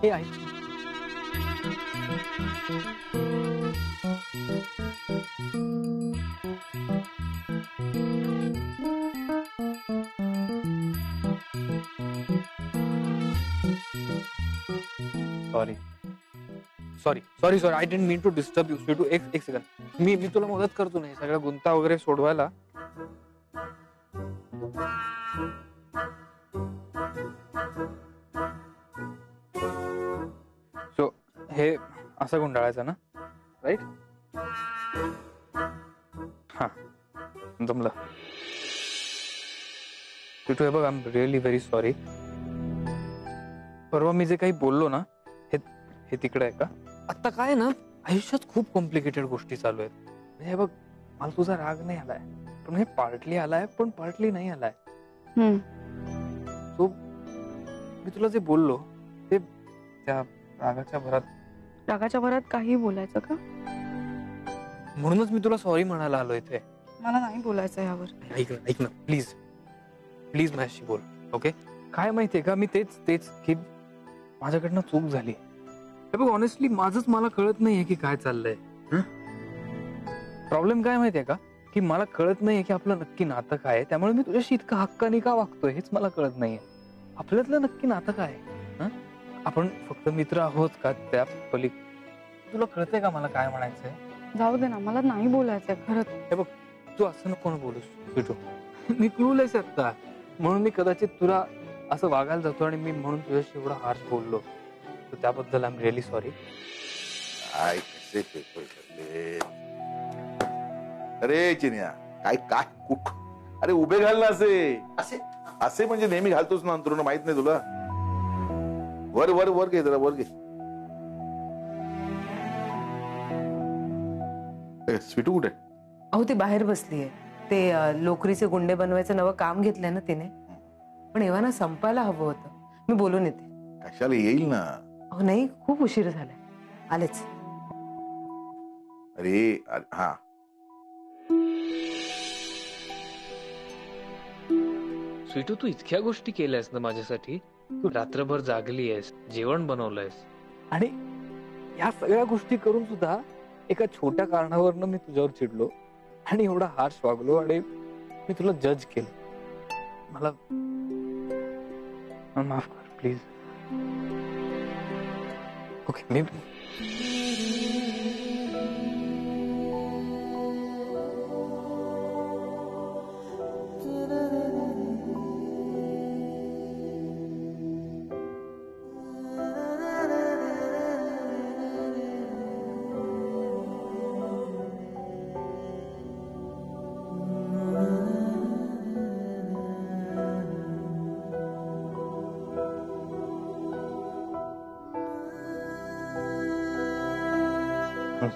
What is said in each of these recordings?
हे ऐक. Sorry sorry sorry sorry, I didn't mean to disturb you. स्वीटू एक सेकंड, मी तुला मदत करतो ना सगळ्या गुंता वगैरे सोडवायला. सो हे असं गुंडाळायचं ना, राईट? हा, जमलं. स्वीटू हे बघ, I am really very sorry. परवा मी जे काही बोललो ना, हे तिकडे आहे का? आता काय ना, आयुष्यात खूप कॉम्प्लिकेटेड गोष्टी चालू आहेत. म्हणजे हे बघ, मला तुझा राग नाही आलाय, पण हे पार्टली आलाय, पण पार्टली नाही आलाय. तो मी तुला जे बोललो ते त्या रागाच्या भरात काही बोलायचं का? म्हणूनच मी तुला सॉरी म्हणायला आलो इथे. मला नाही बोलायचं यावर. ऐक ना प्लीज प्लीज माझ्याशी बोल. ओके, काय माहितीये का, मी तेच की माझ्याकडनं चूक झाली. बघ, ऑनेस्टली माझंच मला कळत नाहीये की काय चाललंय. प्रॉब्लेम काय माहितीये का, की मला कळत नाहीये की आपलं नक्की नातं काय आहे. त्यामुळे मी तुझ्याशी इतकं हक्काने का वागतोय हेच मला कळत नाहीये. आपल्यातलं नक्की नातं काय आहे? आपण फक्त मित्र आहोत का त्या तुला कळतंय का मला काय म्हणायचंय? जाऊ दे ना, मला नाही बोलायचंय खरंच. हे बघ, तू असं नको ना बोलूस स्वीटू. मी क्लूलेस आहे आता, म्हणून मी कदाचित तुला असं वागायला जातो आणि मी म्हणून तुझ्याशी एवढा हार्श बोललो. तर त्याबद्दल आय एम रिअली सॉरी. अरे चिन्या, काय काय कुठ, अरे उभे घाल ना. असे म्हणजे नेहमी घालतोस ना अंतरुण, माहित नाही तुला? वर वर वर घे जरा, वर घे. स्वीटू कुठे? अहो ती बाहेर बसलीये. ते लोकरीचे गुंडे बनवायचं नवं काम घेतलंय ना तिने. पण एव्हा संपायला हवं होतं. मी बोलून येते. कशाला, येईल ना. अहो नाही, खूप उशीर झालाय. आलेच. अरे हा, स्वीटू, तू इतक्या गोष्टी केल्यास ना माझ्यासाठी. तू रात्रभर जागली आहेस, जेवण बनवलंयस, आणि या सगळ्या गोष्टी करून सुद्धा एका छोट्या कारणावरनं मी तुझ्यावर चिडलो आणि एवढा हार्श वागलो आणि मी तुला जज केलं. मला माफ कर प्लीज. ओके, मी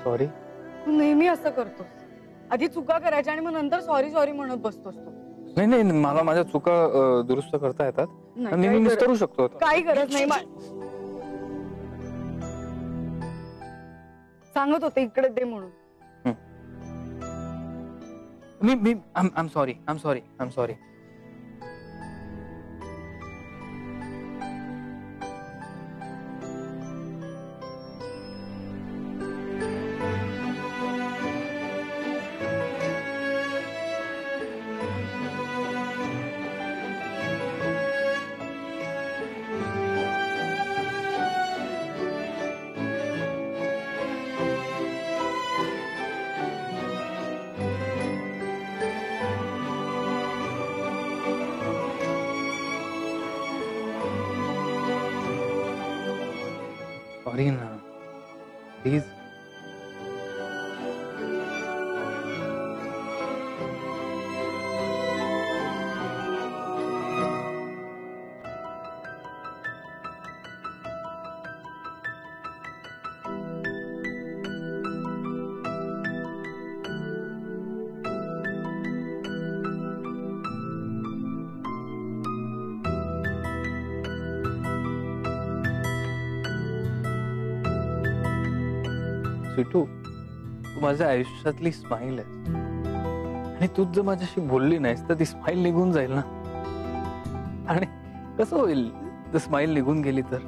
सॉरी. तू नेहमी असं करतोस. आधी चुका करायच्या आणि मग नंतर सॉरी सॉरी म्हणत बसतोस तू. नाही, मला माझ्या चुका दुरुस्त करता येतात. मी निस्तरू शकतो. काही गरज नाही. सांगत होते इकडे दे म्हणून. मी आय एम सॉरी. सॉरी ना, प्लीज. स्वीटू, तू माझ्या आयुष्यातली स्माइल आहे आणि तूच जर माझ्याशी बोलली नाहीस तर ती स्माइल निघून जाईल ना. आणि कसं होईल जर स्माइल निघून गेली तर?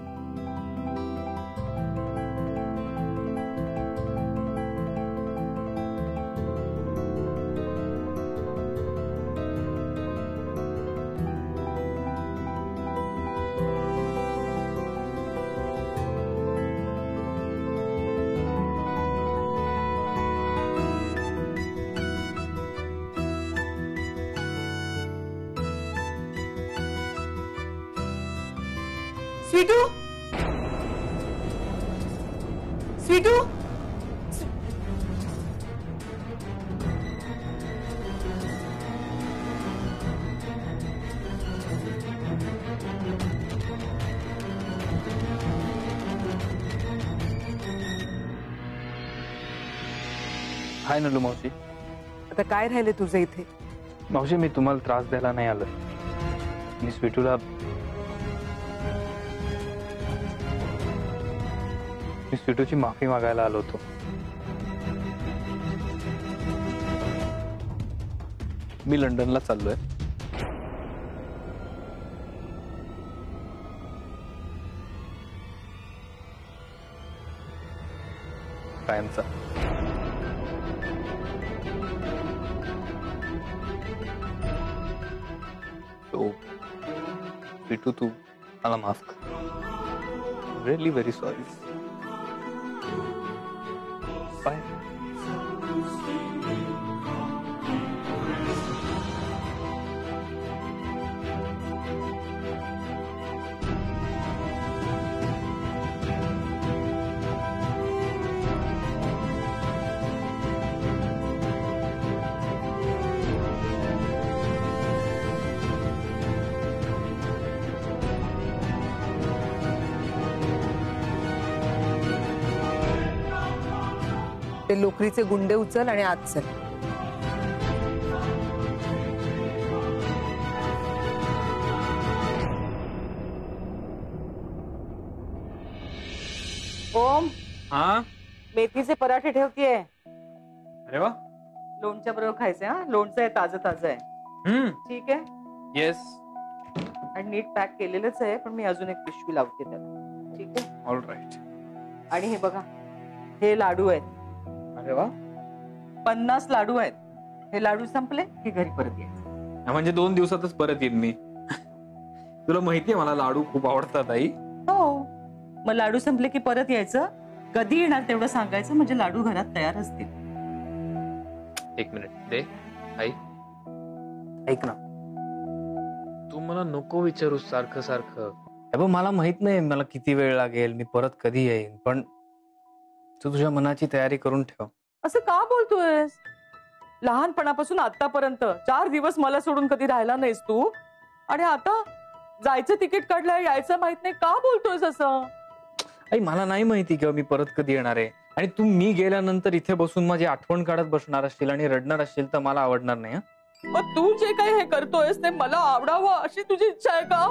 स्वीटू स्वीटू हाय नलू मावशी. आता काय राहिले तुझं इथे? मावशी मी तुम्हाला त्रास द्यायला नाही आलोय. मी स्वीटूला स्वीटूची माफी मागायला आलो होतो. मी लंडनला चाललोय. कायमचा. तो स्वीटू तू मला माफ कर. Really very sorry. बाय. ते लोकरीचे गुंडे उचल आणि आत चल. ओम, हा. मेथीचे पराठे ठेवतीये. अरे वा. लोणच्या बरोबर खायचे. हा, लोणचं आहे, ताजं ताजं आहे. ठीक आहे. येस. आणि नीट पॅक केलेलंच आहे, पण मी अजून एक पिशवी लावते त्याला. ठीक आहे. All right. आणि हे बघा, हे लाडू आहेत. अरे वा. 50 लाडू आहेत. हे लाडू संपले की घरी परत यायचं. म्हणजे 2 दिवसातच परत येईन मी. तुला माहितीये मला लाडू खूप आवडतात आई. हो, मग लाडू संपले की परत यायचं. कधी येणार तेवढं सांगायचं, म्हणजे लाडू घरात तयार असतील. 1 मिनिट दे आई. ऐक ना, तू मला नको विचारू सारखं सारखं. अबे मला माहित नाही मला किती वेळ लागेल, मी परत कधी येईन, पण तू तुझ्या मनाची तयारी करून ठेव. असं का बोलतोयस? लहानपणापासून आतापर्यंत 4 दिवस मला सोडून कधी राहिला नाहीस तू, आणि आता जायचं तिकीट काढलंय, यायचं माहित नाही. का बोलतोयस असं? आई मला नाही माहिती किंवा मी परत कधी येणार आहे. आणि तू मी गेल्यानंतर इथे बसून माझी आठवण काढत बसणार असशील आणि रडणार असशील तर मला आवडणार नाही. मग तू जे काही हे करतोयस ते मला आवडावं अशी तुझी इच्छा आहे का?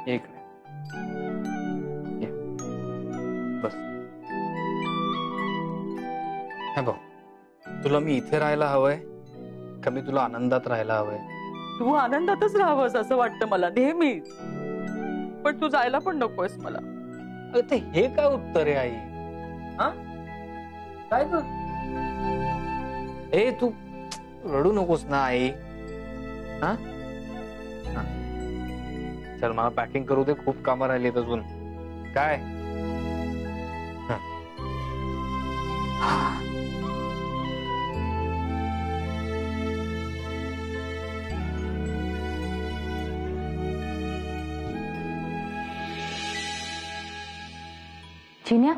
एक बस. हे बघ, तुला मी इथे राहायला हवंय का मी तुला आनंदात राहायला हवंय? तू आनंदातच राहावंस असं वाटतं मला नेहमी, पण तू जायला पण नकोयस मला. ते हे काय उत्तर आहे आई? हा काय कर? ए तू रडू नकोस ना आई. हा चल मला पॅकिंग करू दे, खूप कामं राहिलीत अजून. काय चिन्या,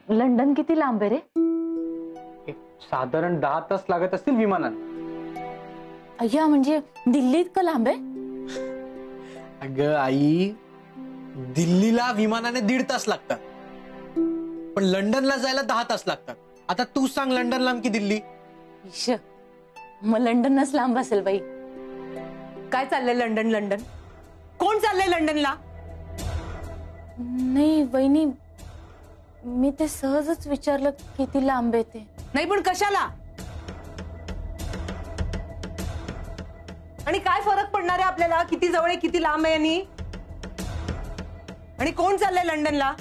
लंडन किती लांब आहे रे? साधारण 10 तास लागत असतील विमानात. अय्या, म्हणजे दिल्ली इतकं लांब आहे? अगं आई, दिल्लीला विमानाने 1.5 तास लागतात, पण लंडनला जायला 10 तास लागतात. आता तू सांग, लंडन लांब की दिल्ली? इश, मग लंडनच लांब असेल बाई. काय चाललंय लंडन? लंडन कोण चाललंय लंडनला? नाही वहिनी, मी ते सहजच विचारलं किती लांब आहे ते. नाही पण कशाला? आणि काय फरक पडणार आहे आपल्याला किती जवळ आहे किती लांब आहे? आणि कोण चाललंय लंडनला?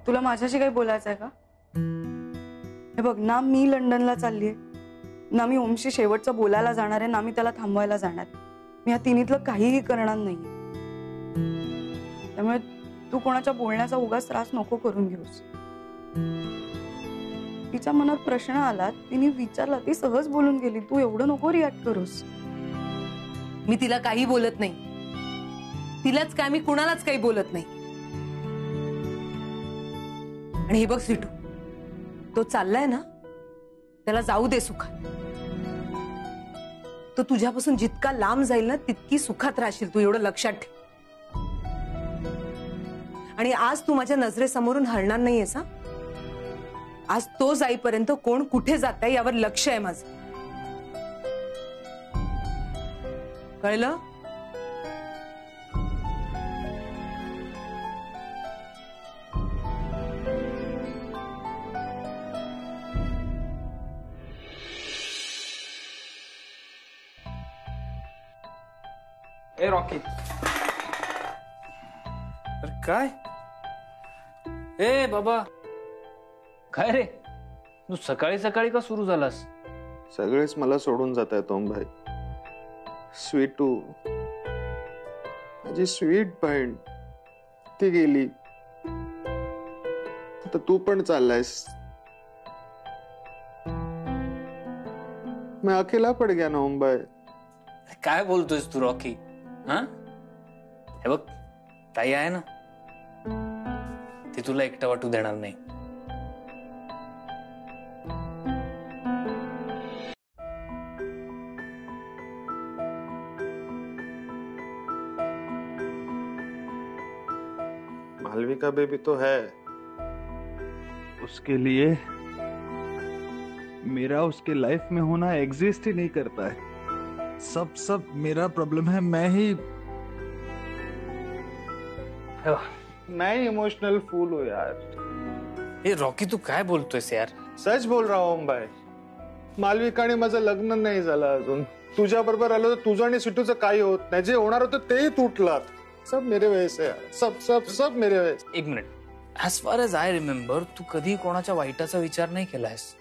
तुला माझ्याशी काही बोलायचं आहे का? हे बघ ना, मी लंडनला चाललीये ना, मी ओमशी शेवटचं बोलायला जाणार आहे ना, मी त्याला थांबवायला जाणार. मी ह्या तिन्हीतलं काहीही करणार नाहीये. त्यामुळे तू कोणाच्या बोलण्याचा उगाच त्रास नको करून घेऊस. तिच्या मनात प्रश्न आला, तिने विचारला, ती सहज बोलून गेली. तू एवढं नको रिॲक्ट करूस. मी तिला काही बोलत नाही, तिलाच काय मी कुणालाच काही बोलत नाही. आणि हे बघ स्वीटू, तो चाललाय ना, त्याला जाऊ दे सुखात. तो तुझ्यापासून जितका लांब जाईल ना तितकी सुखात राहशील तू, एवढं लक्षात ठेव. आणि आज तू माझ्या नजरेसमोरून हलणार नाहीयेस हा. आज तो जाईपर्यंत कोण कुठे जात आहे यावर लक्ष आहे माझं, कळलं? ए रॉकी, अरे काय? ए बाबा, काय रे, तू सकाळी सकाळी का सुरू झालास? सगळेच मला सोडून जात आहेत ओम भाई. स्वीटू, माझी स्वीट बहीण, ती गेली. आता तू पण चाललायस. मैं अकेला पड गया ना ओम भाई. काय बोलतोयस तू रॉकी? हा, हे बघ, ताई आहे ना, ती तुला एकटा वाटू देणार नाही. मालविका बेबी तो है, उसके लिए मेरा उसके लाइफ में होना एग्जिस्ट ही नहीं करता है. सब मेरा प्रॉब्लम है. मैं इमोशनल फूल हूँ यार. ए रॉकी, तू काय बोलतोयस यार? सच बोल रहा हूँ ओम भाई. मालविकाने माझं लग्न नाही झालं अजून. तुझ्या बरोबर आलो तर तुझं आणि सिटूचं काही होत नाही. जे होणार होतं तेही तुटलं. सब मेरे वजह से यार. सब मेरे वजह से. एक minute, as far as I remember, तू कधी कोणाच्या वाईटाचा विचार नाही केलायस.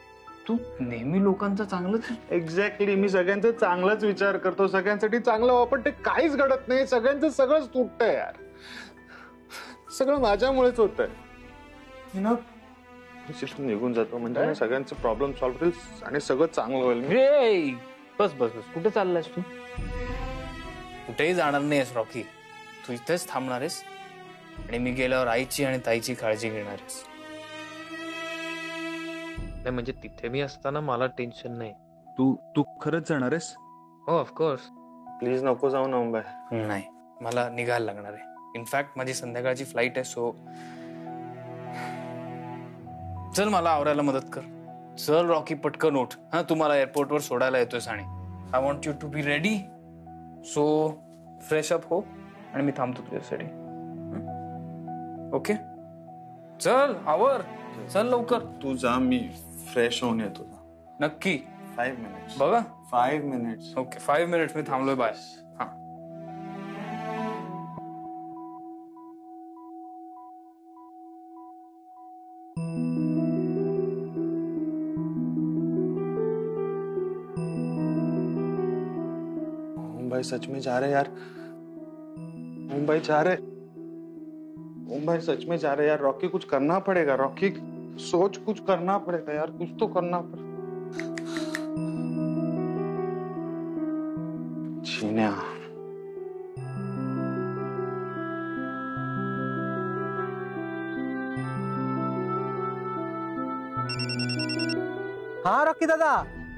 तू नेहमी लोकांचं चांगलंच. एक्झॅक्टली, मी सगळ्यांचा चांगलाच विचार करतो, सगळ्यांसाठी चांगलं व्हावं, पण ते काहीच घडत नाही. सगळ्यांचं सगळंच तुटतंय यार. सगळं माझ्यामुळेच होत आहे. निघून जातो म्हणजे सगळ्यांचे प्रॉब्लेम सॉल्व्ह होतील आणि सगळं चांगलं होईल. बस बस बस, कुठे चाललायस तू? कुठेही जाणार नाहीस रॉकी, तू इथेच थांबणार आहेस आणि मी गेल्यावर आईची आणि ताईची काळजी घेणार आहेस. नाही म्हणजे तिथे मी असताना मला टेन्शन नाही. तू खरंच जाणार आहेस? हो ऑफकोर्स. प्लीज नको जाऊ ना ओमबाई. नाही, मला निघायला लागणार आहे. इनफॅक्ट माझी संध्याकाळची फ्लाईट आहे. सो चल, मला आवरायला मदत कर. चल रॉकी, पटकन उठ. हा, तू मला एअरपोर्टवर सोडायला येतोयस आणि I want you to be ready. So fresh up हो आणि मी थांबतो तुझ्यासाठी. ओके, चल आवर, चल लवकर. तू जा, मी फ्रेश होऊन येतो. नक्की? 5 मिनिट्स बघा. 5 मिनिट्स. ओके, 5 मिनिट्स मी थांबलोय. बाय. हा. ओमबाई सच में जा रहे यार. ओमबाई जा रहे. ओमबाई सच में जा रहे यार. रॉकी, कुछ करना पड़ेगा. रॉकी, सोच, कुछ करना पड़ेगा यार. कुछ तो करना पड़ेगा. चिन्या, हाँ रॉकी दादा,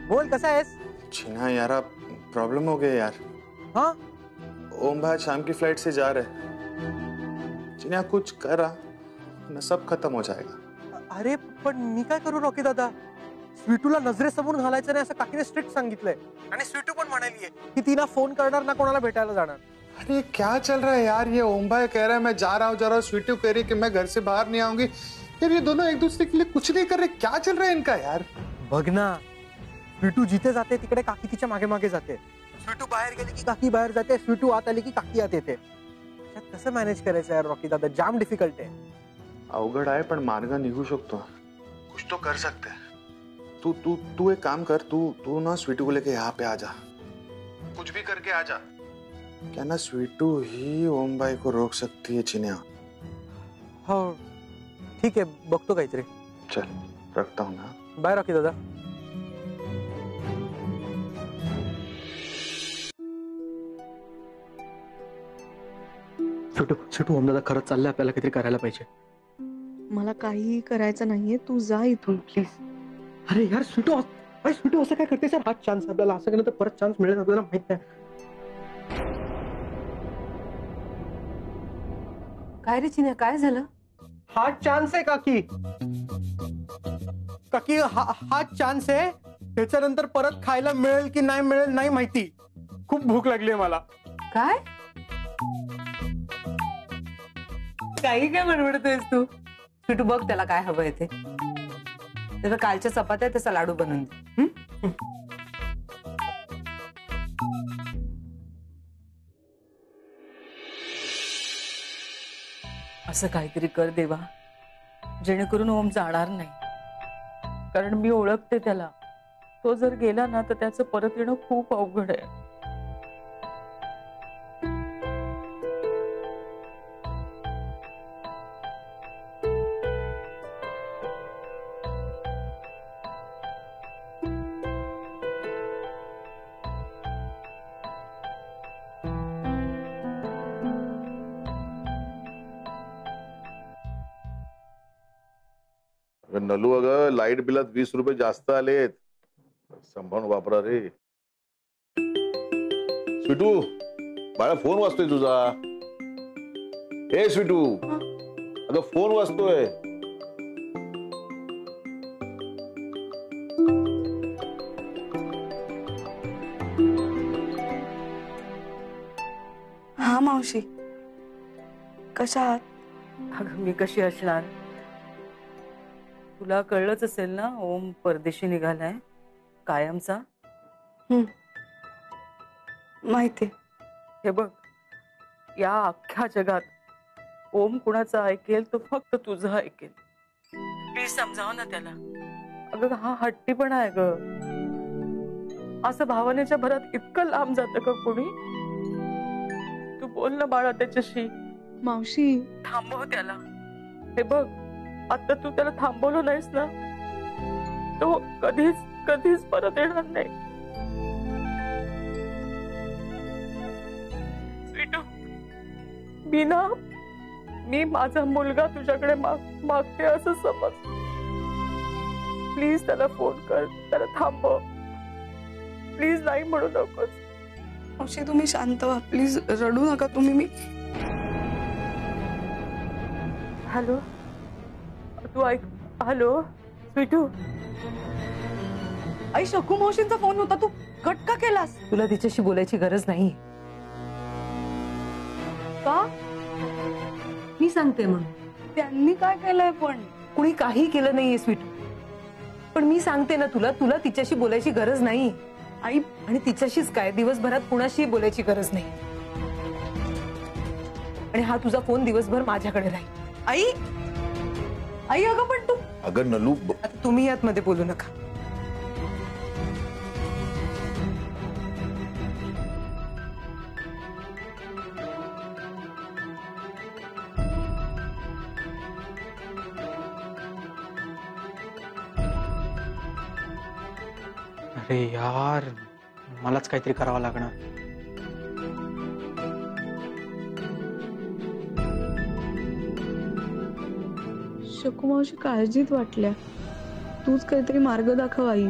बोल, कसा आहेस? चिन्या यार, अब प्रॉब्लम हो गया यार. हाँ, ओम भाई शाम की फ्लाइट से जा रहे. चिन्या, कुछ करा ना, सब खत्म हो जाएगा. अरे पण मी काय करू रॉकी दादा? स्वीटूला नजरेसमोरून घालायचं नाही असं काकीने स्ट्रिक्ट सांगितलंय. आणि स्वीटू पण म्हणालीये की ती ना फोन करणार ना कोणाला भेटायला जाणार. अरे क्या चल रहा है यार? ये ओम भाई कह रहा है मैं जा रहा हूँ. स्वीटू कह रही है कि मैं घर से बाहर नहीं आऊंगी. यार ये दोनों एक दूसरे के लिए कुछ नहीं कर रहे. क्या चल रहा है इनका यार? बघ ना, स्वीटू जिथे जाते तिकडे काकी तिच्या मागे मागे जाते. स्वीटू बाहेर गेली की काकी बाहेर जाते. स्वीटू आत आली की काकी आत येते. कसं मॅनेज करायचं यार रॉकी दादा? जाम डिफिकल्ट आहे. अवघड आहे, पण मार्ग निघू शकतो. कुछ तो कर सकते. तू एक काम कर. तू ना स्वीटू को लेके यहाँ पे आ जा. कुछ भी करके आ जा. क्या ना स्वीटू ही ओम भाई को रोक सकती है चिन्या. हो ठीक आहे, बघतो काहीतरी. चल, रखता हूँ ना. बाय रॉकी दादा. छोटू छोटू ओम दादा खरंच चाललंय, आपल्याला काहीतरी करायला पाहिजे. मला काहीही करायचं नाहीये, तू जा इथून प्लीज. अरे यार स्वीटू, स्वीटू असं काय करते सर? हा चान्स आपल्याला, असं केलं तर परत चान्स मिळेल आपल्याला, माहित नाही. काय रे चिन्या, काय झालं? हा चान्स आहे काकी, काकी हा चान्स आहे. त्याच्यानंतर परत खायला मिळेल की नाही मिळेल नाही माहिती. खूप भूक लागली मला. काय काही काय बडबडतोयस तू? स्वीटू बघ त्याला काय हवंय ते. त्याचा कालच्या चपात्या त्याचा लाडू बनवून दे. असं काहीतरी कर देवा, जेणेकरून ओम जाणार नाही. कारण मी ओळखते त्याला. तो जर गेला ना तर त्याचं परत येणं खूप अवघड आहे. नलू अगं लाईट बिलात 20 रुपये जास्त आलेत, सांभाळून वापरा रे. स्वीटू बाळा फोन वाजतोय तुझा. ए स्वीटू, अगं फोन वाजतोय. हा मावशी, कशा आहात? अगं मी कशी असणार? तुला कळलंच असेल ना, ओम परदेशी निघालाय कायमचा. माहिती. हे बघ, या अख्ख्या जगात ओम कुणाचं ऐकेल तो फक्त तुझं ऐकेल. प्लीज समजाव ना त्याला. अगं हा हट्टीपणा आहे ग. असं भावनेच्या भरात इतकं लांब जातं का कोणी? तू बोल ना बाळा त्याच्याशी. मावशी थांबव त्याला. हे बघ, आता तू त्याला थांबवलं नाहीस ना, तो कधीच कधीच परत येणार नाही. स्वीटू, मी माझा मुलगा तुझ्याकडे मागते असं समज. प्लीज त्याला फोन कर, त्याला थांबव. प्लीज नाही म्हणू नकोस. मावशी तुम्ही शांत व्हा प्लीज, रडू नका तुम्ही. मी हॅलो, तू ऐक. हॅलो स्वीटू. आई शकू मावशींचा फोन होता, तू कट का केलास? तुला तिच्याशी बोलायची गरज नाही. का? मी सांगते म्हणून. त्यांनी काय केलंय? पण कुणी काही केलं नाहीये स्वीटू, पण मी सांगते ना तुला, तुला तिच्याशी बोलायची गरज नाही. आई, आणि तिच्याशीच काय, दिवसभरात कुणाशी बोलायची गरज नाही. आणि हा तुझा फोन दिवसभर माझ्याकडे राहील. आई, आई अगं पण तू. अगं नलू, आता तुम्ही यात मध्ये बोलू नका. अरे यार, मलाच काहीतरी करावं लागणार. शकू मावशी काळजीत वाटल्या. तूच काहीतरी मार्ग दाखव आई.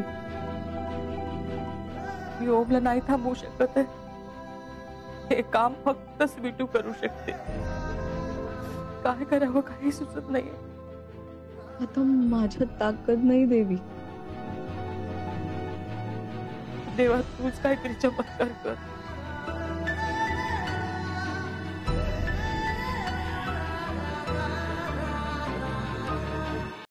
मी ओमला नाही थांबवू शकत आहे. हे काम फक्त स्वीटू करू शकते. काय करावं काही सुचत नाहीये. आता माझ्यात ताकद नाही देवी. देवा तूच काहीतरी चमत्कार कर.